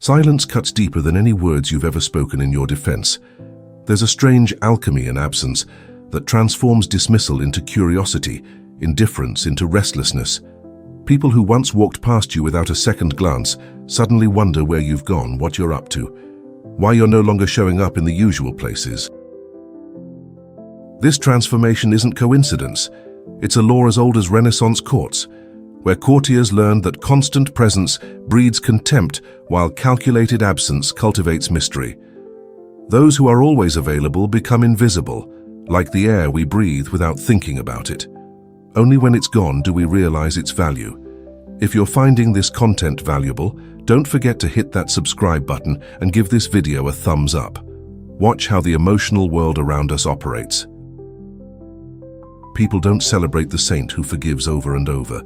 Silence cuts deeper than any words you've ever spoken in your defense. There's a strange alchemy in absence that transforms dismissal into curiosity, indifference into restlessness. People who once walked past you without a second glance suddenly wonder where you've gone, what you're up to, why you're no longer showing up in the usual places. This transformation isn't coincidence. It's a law as old as Renaissance courts, where courtiers learned that constant presence breeds contempt while calculated absence cultivates mystery. Those who are always available become invisible, like the air we breathe without thinking about it. Only when it's gone do we realize its value. If you're finding this content valuable, don't forget to hit that subscribe button and give this video a thumbs up. Watch how the emotional world around us operates. People don't celebrate the saint who forgives over and over.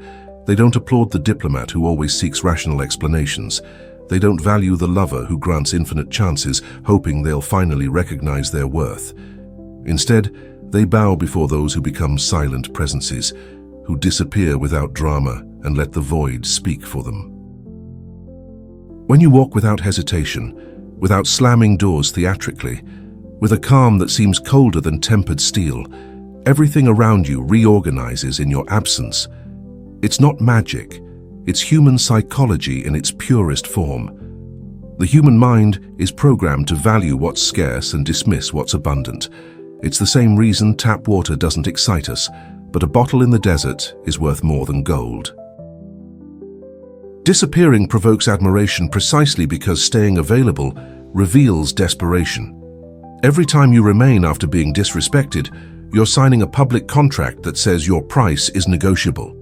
They don't applaud the diplomat who always seeks rational explanations. They don't value the lover who grants infinite chances, hoping they'll finally recognize their worth. Instead, they bow before those who become silent presences, who disappear without drama and let the void speak for them. When you walk without hesitation, without slamming doors theatrically, with a calm that seems colder than tempered steel, everything around you reorganizes in your absence. It's not magic, it's human psychology in its purest form. The human mind is programmed to value what's scarce and dismiss what's abundant. It's the same reason tap water doesn't excite us, but a bottle in the desert is worth more than gold. Disappearing provokes admiration precisely because staying available reveals desperation. Every time you remain after being disrespected, you're signing a public contract that says your price is negotiable.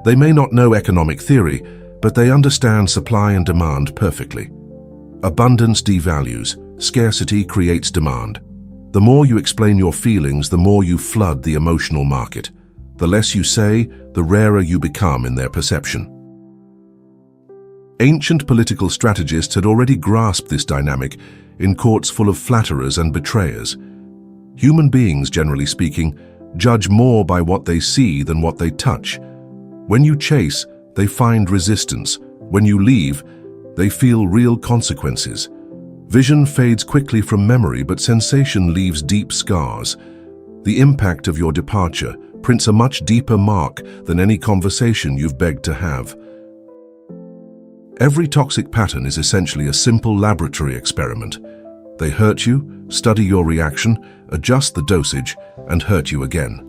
They may not know economic theory, but they understand supply and demand perfectly. Abundance devalues, scarcity creates demand. The more you explain your feelings, the more you flood the emotional market. The less you say, the rarer you become in their perception. Ancient political strategists had already grasped this dynamic in courts full of flatterers and betrayers. Human beings, generally speaking, judge more by what they see than what they touch. When you chase, they find resistance. When you leave, they feel real consequences. Vision fades quickly from memory, but sensation leaves deep scars. The impact of your departure prints a much deeper mark than any conversation you've begged to have. Every toxic pattern is essentially a simple laboratory experiment. They hurt you, study your reaction, adjust the dosage, and hurt you again.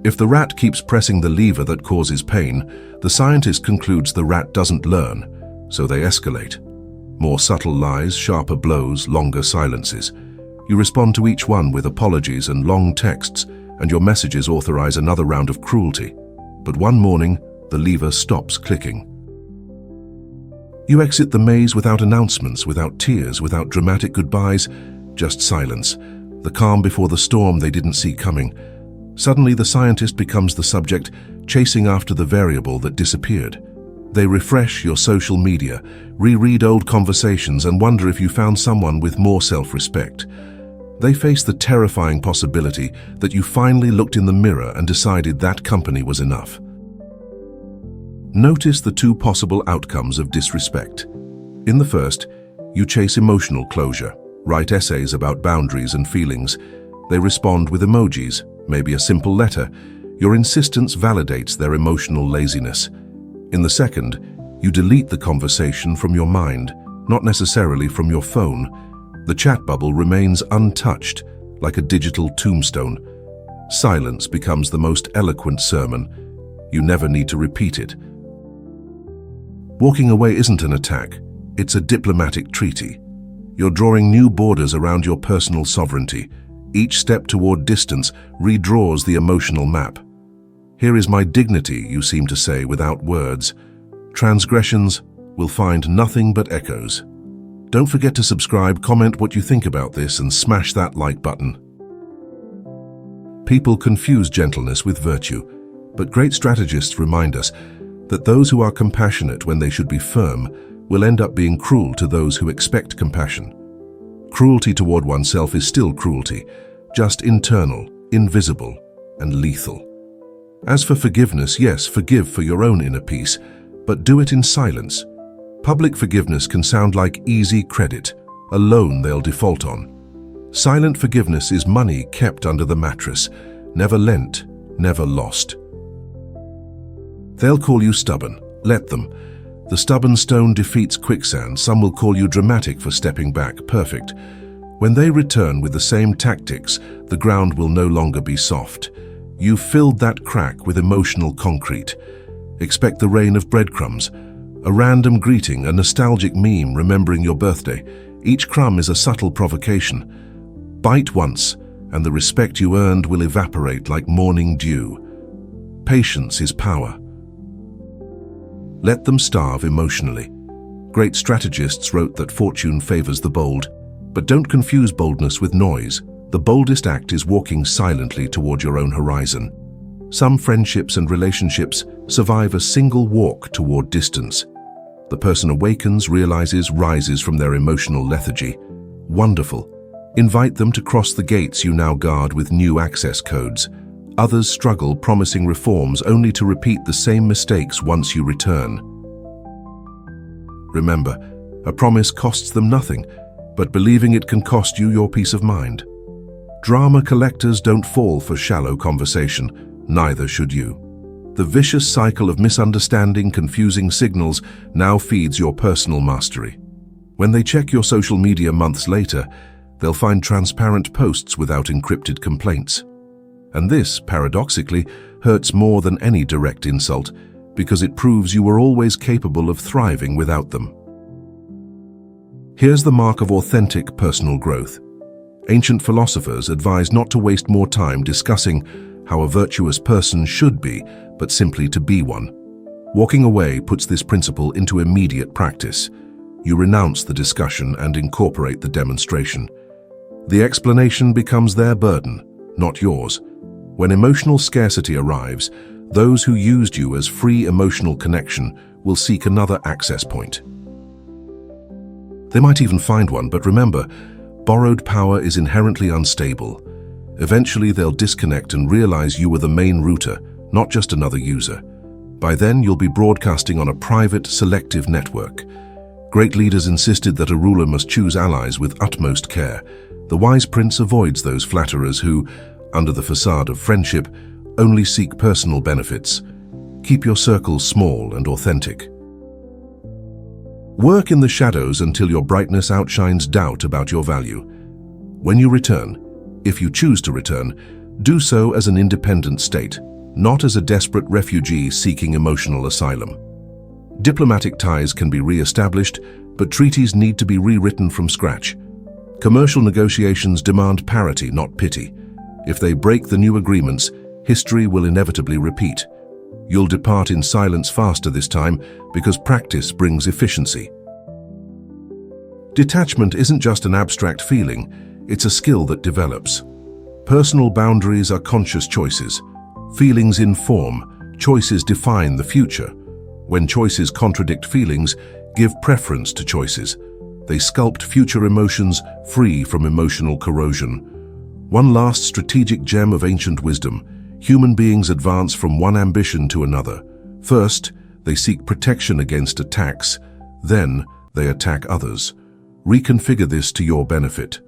If the rat keeps pressing the lever that causes pain, the scientist concludes the rat doesn't learn, so they escalate. More subtle lies, sharper blows, longer silences. You respond to each one with apologies and long texts, and your messages authorize another round of cruelty. But one morning, the lever stops clicking. You exit the maze without announcements, without tears, without dramatic goodbyes, just silence, the calm before the storm they didn't see coming. Suddenly, the scientist becomes the subject, chasing after the variable that disappeared. They refresh your social media, reread old conversations, and wonder if you found someone with more self-respect. They face the terrifying possibility that you finally looked in the mirror and decided that company was enough. Notice the two possible outcomes of disrespect. In the first, you chase emotional closure, write essays about boundaries and feelings. They respond with emojis, maybe a simple letter. Your insistence validates their emotional laziness. In the second, you delete the conversation from your mind, not necessarily from your phone. The chat bubble remains untouched, like a digital tombstone. Silence becomes the most eloquent sermon. You never need to repeat it. Walking away isn't an attack, it's a diplomatic treaty. You're drawing new borders around your personal sovereignty. Each step toward distance redraws the emotional map. Here is my dignity, you seem to say without words. Transgressions will find nothing but echoes. Don't forget to subscribe, comment what you think about this, and smash that like button. People confuse gentleness with virtue, but great strategists remind us that those who are compassionate when they should be firm will end up being cruel to those who expect compassion. Cruelty toward oneself is still cruelty, just internal, invisible, and lethal. As for forgiveness, yes, forgive for your own inner peace, but do it in silence. Public forgiveness can sound like easy credit, a loan they'll default on. Silent forgiveness is money kept under the mattress, never lent, never lost. They'll call you stubborn. Let them. The stubborn stone defeats quicksand. Some will call you dramatic for stepping back. Perfect. When they return with the same tactics, the ground will no longer be soft. You've filled that crack with emotional concrete. Expect the rain of breadcrumbs. A random greeting, a nostalgic meme remembering your birthday. Each crumb is a subtle provocation. Bite once, and the respect you earned will evaporate like morning dew. Patience is power. Let them starve emotionally. Great strategists wrote that fortune favors the bold, but don't confuse boldness with noise. The boldest act is walking silently toward your own horizon. Some friendships and relationships survive a single walk toward distance. The person awakens, realizes, rises from their emotional lethargy. Wonderful. Invite them to cross the gates you now guard with new access codes. Others struggle, promising reforms only to repeat the same mistakes once you return. Remember, a promise costs them nothing, but believing it can cost you your peace of mind. Drama collectors don't fall for shallow conversation, neither should you. The vicious cycle of misunderstanding, confusing signals now feeds your personal mastery. When they check your social media months later, they'll find transparent posts without encrypted complaints. And this, paradoxically, hurts more than any direct insult, because it proves you were always capable of thriving without them. Here's the mark of authentic personal growth. Ancient philosophers advised not to waste more time discussing how a virtuous person should be, but simply to be one. Walking away puts this principle into immediate practice. You renounce the discussion and incorporate the demonstration. The explanation becomes their burden, not yours. When emotional scarcity arrives, those who used you as free emotional connection will seek another access point. They might even find one, but remember, borrowed power is inherently unstable. Eventually they'll disconnect and realize you were the main router, not just another user. By then you'll be broadcasting on a private, selective network. Great leaders insisted that a ruler must choose allies with utmost care. The wise prince avoids those flatterers who, under the facade of friendship, only seek personal benefits. Keep your circles small and authentic. Work in the shadows until your brightness outshines doubt about your value. When you return, if you choose to return, do so as an independent state, not as a desperate refugee seeking emotional asylum. Diplomatic ties can be re-established, but treaties need to be rewritten from scratch. Commercial negotiations demand parity, not pity. If they break the new agreements, history will inevitably repeat. You'll depart in silence faster this time because practice brings efficiency. Detachment isn't just an abstract feeling, it's a skill that develops. Personal boundaries are conscious choices. Feelings inform, choices define the future. When choices contradict feelings, give preference to choices. They sculpt future emotions free from emotional corrosion. One last strategic gem of ancient wisdom: human beings advance from one ambition to another. First, they seek protection against attacks. Then, they attack others. Reconfigure this to your benefit.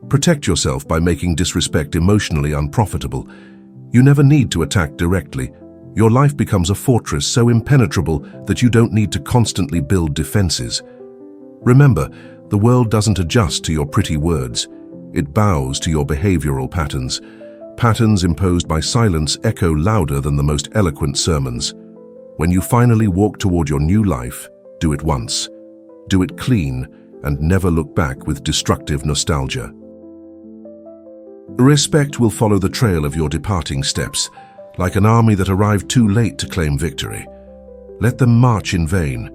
Protect yourself by making disrespect emotionally unprofitable. You never need to attack directly. Your life becomes a fortress so impenetrable that you don't need to constantly build defenses. Remember, the world doesn't adjust to your pretty words. It bows to your behavioral patterns. Patterns imposed by silence echo louder than the most eloquent sermons. When you finally walk toward your new life, do it once. Do it clean and never look back with destructive nostalgia. Respect will follow the trail of your departing steps, like an army that arrived too late to claim victory. Let them march in vain.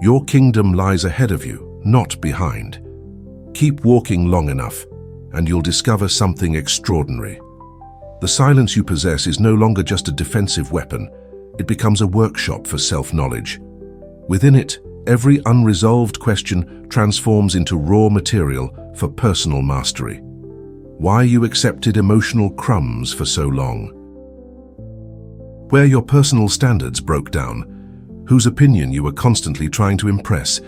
Your kingdom lies ahead of you, not behind. Keep walking long enough, and you'll discover something extraordinary. The silence you possess is no longer just a defensive weapon. It becomes a workshop for self-knowledge. Within it, every unresolved question transforms into raw material for personal mastery. Why you accepted emotional crumbs for so long. Where your personal standards broke down. whose opinion you are constantly trying to impress.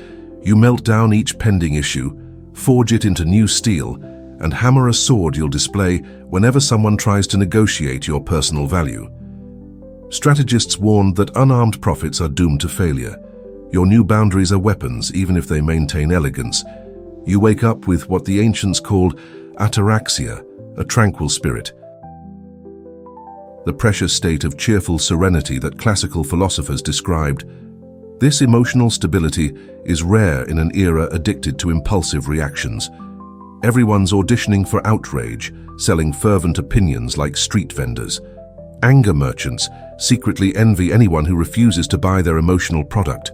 You melt down each pending issue, forge it into new steel, and hammer a sword you'll display whenever someone tries to negotiate your personal value. Strategists warned that unarmed prophets are doomed to failure. Your new boundaries are weapons, even if they maintain elegance. You wake up with what the ancients called ataraxia, a tranquil spirit. The precious state of cheerful serenity that classical philosophers described. This emotional stability is rare in an era addicted to impulsive reactions. Everyone's auditioning for outrage, selling fervent opinions like street vendors. Anger merchants secretly envy anyone who refuses to buy their emotional product.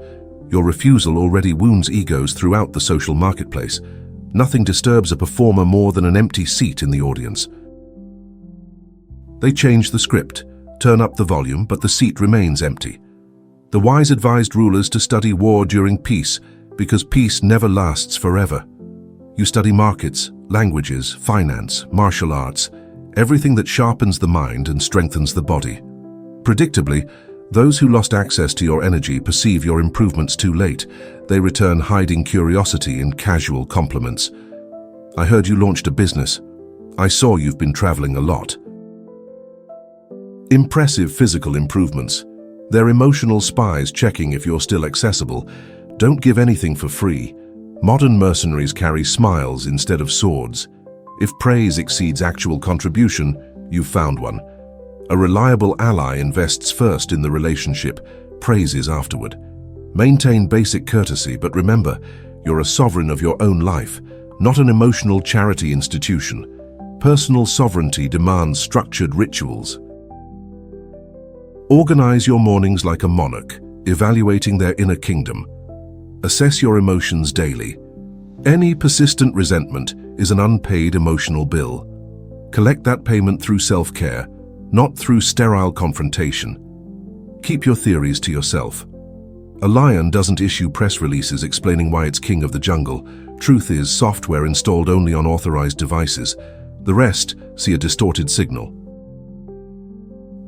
Your refusal already wounds egos throughout the social marketplace. Nothing disturbs a performer more than an empty seat in the audience. They change the script, turn up the volume, but the seat remains empty. The wise advised rulers to study war during peace, because peace never lasts forever. You study markets, languages, finance, martial arts, everything that sharpens the mind and strengthens the body. Predictably, those who lost access to your energy perceive your improvements too late. They return hiding curiosity in casual compliments. I heard you launched a business. I saw you've been traveling a lot. Impressive physical improvements. They're emotional spies checking if you're still accessible. Don't give anything for free. Modern mercenaries carry smiles instead of swords. If praise exceeds actual contribution, you've found one. A reliable ally invests first in the relationship, praises afterward. Maintain basic courtesy, but remember, you're a sovereign of your own life, not an emotional charity institution. Personal sovereignty demands structured rituals. Organize your mornings like a monarch, evaluating their inner kingdom. Assess your emotions daily. Any persistent resentment is an unpaid emotional bill. Collect that payment through self-care, not through sterile confrontation. Keep your theories to yourself. A lion doesn't issue press releases explaining why it's king of the jungle. Truth is software installed only on authorized devices. The rest see a distorted signal.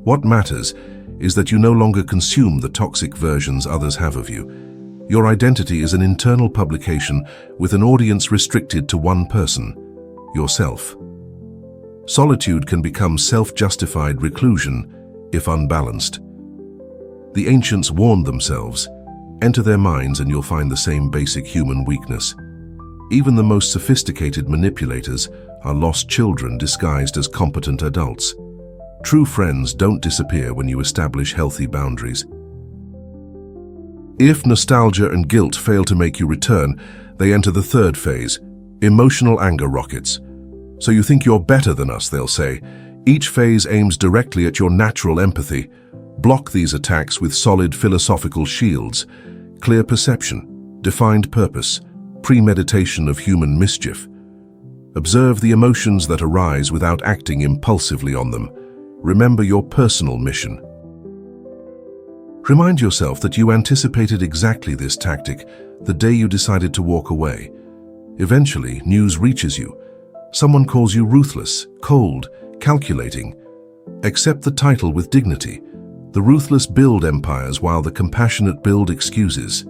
What matters is that you no longer consume the toxic versions others have of you. Your identity is an internal publication with an audience restricted to one person, yourself. Solitude can become self-justified reclusion if unbalanced. The ancients warned themselves, enter their minds and you'll find the same basic human weakness. Even the most sophisticated manipulators are lost children disguised as competent adults. True friends don't disappear when you establish healthy boundaries. If nostalgia and guilt fail to make you return, they enter the third phase, emotional anger rockets. So you think you're better than us, they'll say. Each phase aims directly at your natural empathy. Block these attacks with solid philosophical shields, clear perception, defined purpose, premeditation of human mischief. Observe the emotions that arise without acting impulsively on them. Remember your personal mission. Remind yourself that you anticipated exactly this tactic the day you decided to walk away. Eventually, news reaches you. Someone calls you ruthless, cold, calculating. Accept the title with dignity. The ruthless build empires while the compassionate build excuses.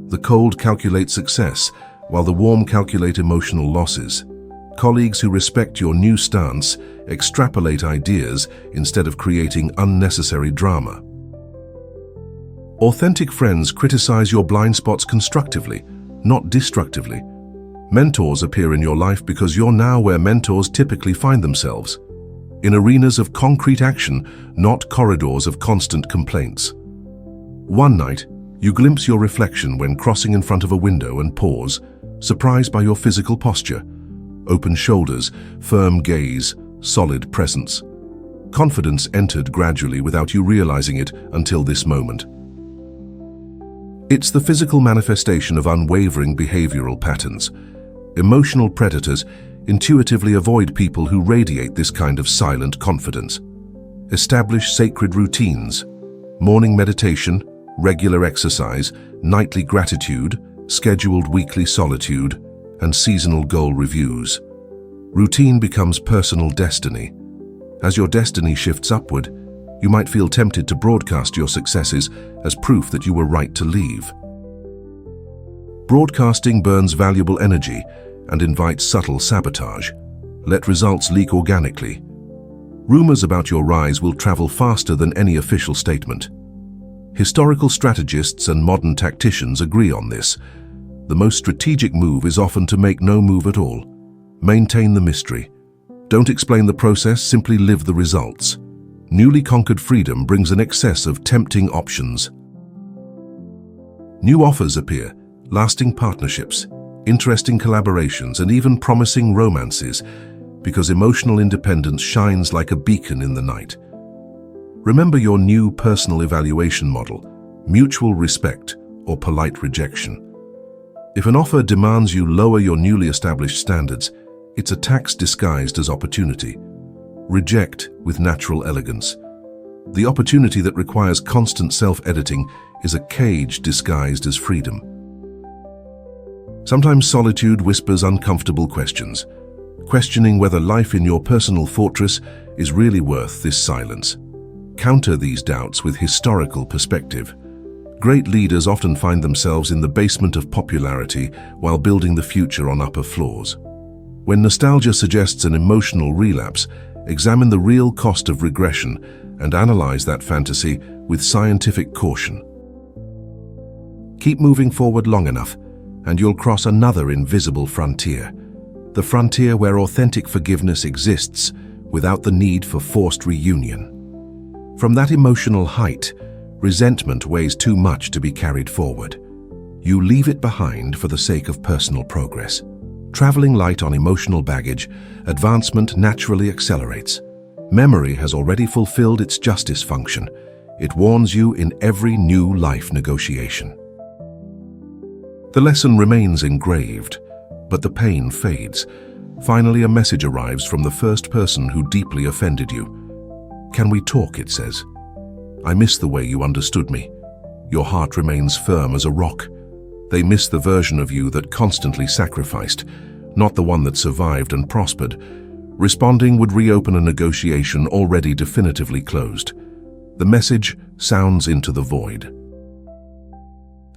The cold calculate success while the warm calculate emotional losses. Colleagues who respect your new stance extrapolate ideas instead of creating unnecessary drama. Authentic friends criticize your blind spots constructively, not destructively. Mentors appear in your life because you're now where mentors typically find themselves, in arenas of concrete action, not corridors of constant complaints. One night, you glimpse your reflection when crossing in front of a window and pause, surprised by your physical posture. Open shoulders, firm gaze, solid presence. Confidence entered gradually without you realizing it until this moment. It's the physical manifestation of unwavering behavioral patterns. Emotional predators intuitively avoid people who radiate this kind of silent confidence. Establish sacred routines, morning meditation, regular exercise, nightly gratitude, scheduled weekly solitude, and seasonal goal reviews. Routine becomes personal destiny. As your destiny shifts upward, You might feel tempted to broadcast your successes as proof that you were right to leave. Broadcasting burns valuable energy and invites subtle sabotage. Let results leak organically. Rumors about your rise will travel faster than any official statement. Historical strategists and modern tacticians agree on this. The most strategic move is often to make no move at all. Maintain the mystery. Don't explain the process, simply live the results. Newly conquered freedom brings an excess of tempting options. New offers appear, lasting partnerships, interesting collaborations, and even promising romances, because emotional independence shines like a beacon in the night. Remember your new personal evaluation model: mutual respect or polite rejection. If an offer demands you lower your newly established standards, it's a tax disguised as opportunity. Reject with natural elegance. The opportunity that requires constant self-editing is a cage disguised as freedom. Sometimes solitude whispers uncomfortable questions, questioning whether life in your personal fortress is really worth this silence. Counter these doubts with historical perspective. Great leaders often find themselves in the basement of popularity while building the future on upper floors. When nostalgia suggests an emotional relapse, examine the real cost of regression and analyze that fantasy with scientific caution. Keep moving forward long enough, and you'll cross another invisible frontier. The frontier where authentic forgiveness exists without the need for forced reunion. From that emotional height, resentment weighs too much to be carried forward. You leave it behind for the sake of personal progress. Traveling light on emotional baggage, advancement naturally accelerates. Memory has already fulfilled its justice function. It warns you in every new life negotiation. The lesson remains engraved, but the pain fades. Finally, a message arrives from the first person who deeply offended you. "Can we talk?" it says. "I miss the way you understood me." Your heart remains firm as a rock. They miss the version of you that constantly sacrificed, not the one that survived and prospered. Responding would reopen a negotiation already definitively closed. The message sounds into the void.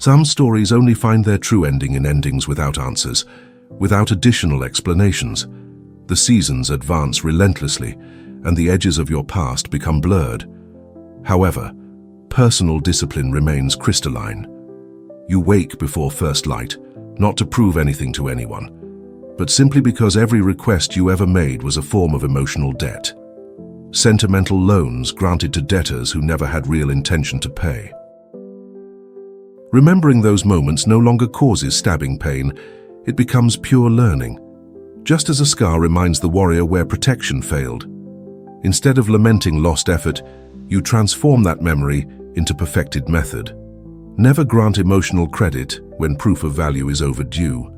Some stories only find their true ending in endings without answers, without additional explanations. The seasons advance relentlessly, and the edges of your past become blurred. However, personal discipline remains crystalline. You wake before first light, not to prove anything to anyone, but simply because every request you ever made was a form of emotional debt. Sentimental loans granted to debtors who never had real intention to pay. Remembering those moments no longer causes stabbing pain, it becomes pure learning. Just as a scar reminds the warrior where protection failed. Instead of lamenting lost effort, you transform that memory into perfected method. Never grant emotional credit when proof of value is overdue.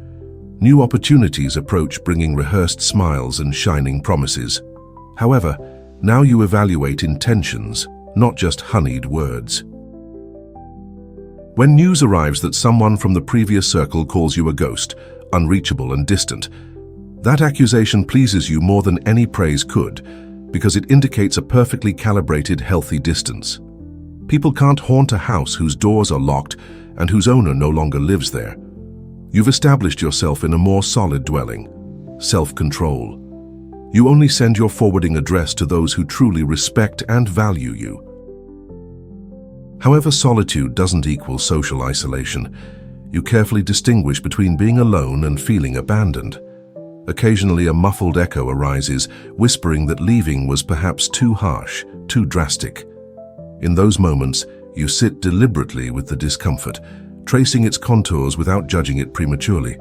New opportunities approach, bringing rehearsed smiles and shining promises. However, now you evaluate intentions, not just honeyed words. When news arrives that someone from the previous circle calls you a ghost, unreachable and distant, that accusation pleases you more than any praise could, because it indicates a perfectly calibrated, healthy distance. People can't haunt a house whose doors are locked and whose owner no longer lives there. You've established yourself in a more solid dwelling, self-control. You only send your forwarding address to those who truly respect and value you. However, solitude doesn't equal social isolation. You carefully distinguish between being alone and feeling abandoned. Occasionally, a muffled echo arises, whispering that leaving was perhaps too harsh, too drastic. In those moments, you sit deliberately with the discomfort, tracing its contours without judging it prematurely.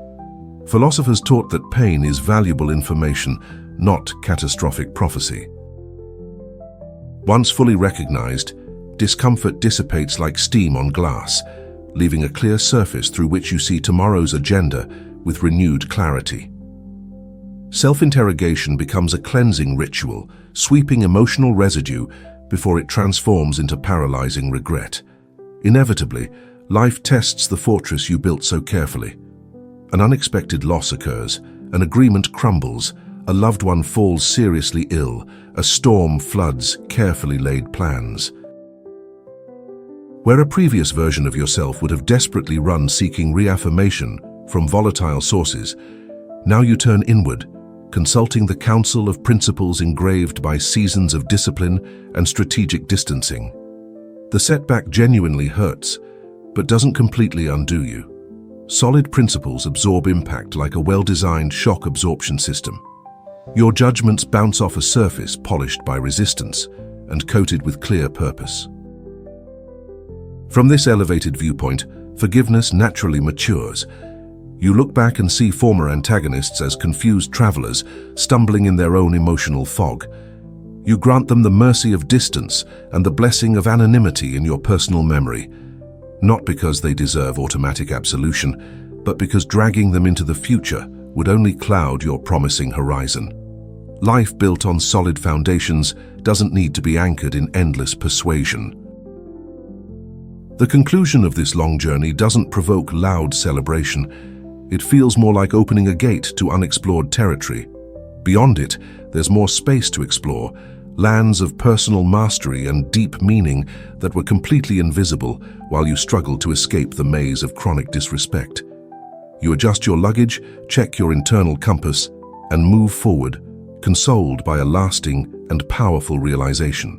Philosophers taught that pain is valuable information, not catastrophic prophecy. Once fully recognized, discomfort dissipates like steam on glass, leaving a clear surface through which you see tomorrow's agenda with renewed clarity. Self-interrogation becomes a cleansing ritual, sweeping emotional residue before it transforms into paralyzing regret. Inevitably, life tests the fortress you built so carefully. An unexpected loss occurs, an agreement crumbles, a loved one falls seriously ill, a storm floods carefully laid plans. Where a previous version of yourself would have desperately run seeking reaffirmation from volatile sources, now you turn inward, consulting the counsel of principles engraved by seasons of discipline and strategic distancing. The setback genuinely hurts, but doesn't completely undo you. Solid principles absorb impact like a well-designed shock absorption system. Your judgments bounce off a surface polished by resistance and coated with clear purpose. From this elevated viewpoint, forgiveness naturally matures. You look back and see former antagonists as confused travelers stumbling in their own emotional fog. You grant them the mercy of distance and the blessing of anonymity in your personal memory, not because they deserve automatic absolution, but because dragging them into the future would only cloud your promising horizon. Life built on solid foundations doesn't need to be anchored in endless persuasion. The conclusion of this long journey doesn't provoke loud celebration. It feels more like opening a gate to unexplored territory. Beyond it, there's more space to explore, lands of personal mastery and deep meaning that were completely invisible while you struggled to escape the maze of chronic disrespect. You adjust your luggage, check your internal compass, and move forward, consoled by a lasting and powerful realization.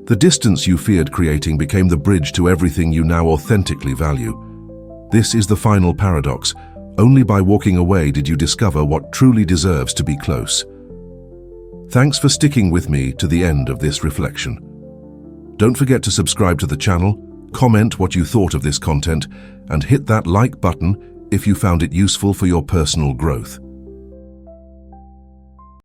The distance you feared creating became the bridge to everything you now authentically value. This is the final paradox. Only by walking away did you discover what truly deserves to be close. Thanks for sticking with me to the end of this reflection. Don't forget to subscribe to the channel, comment what you thought of this content, and hit that like button if you found it useful for your personal growth.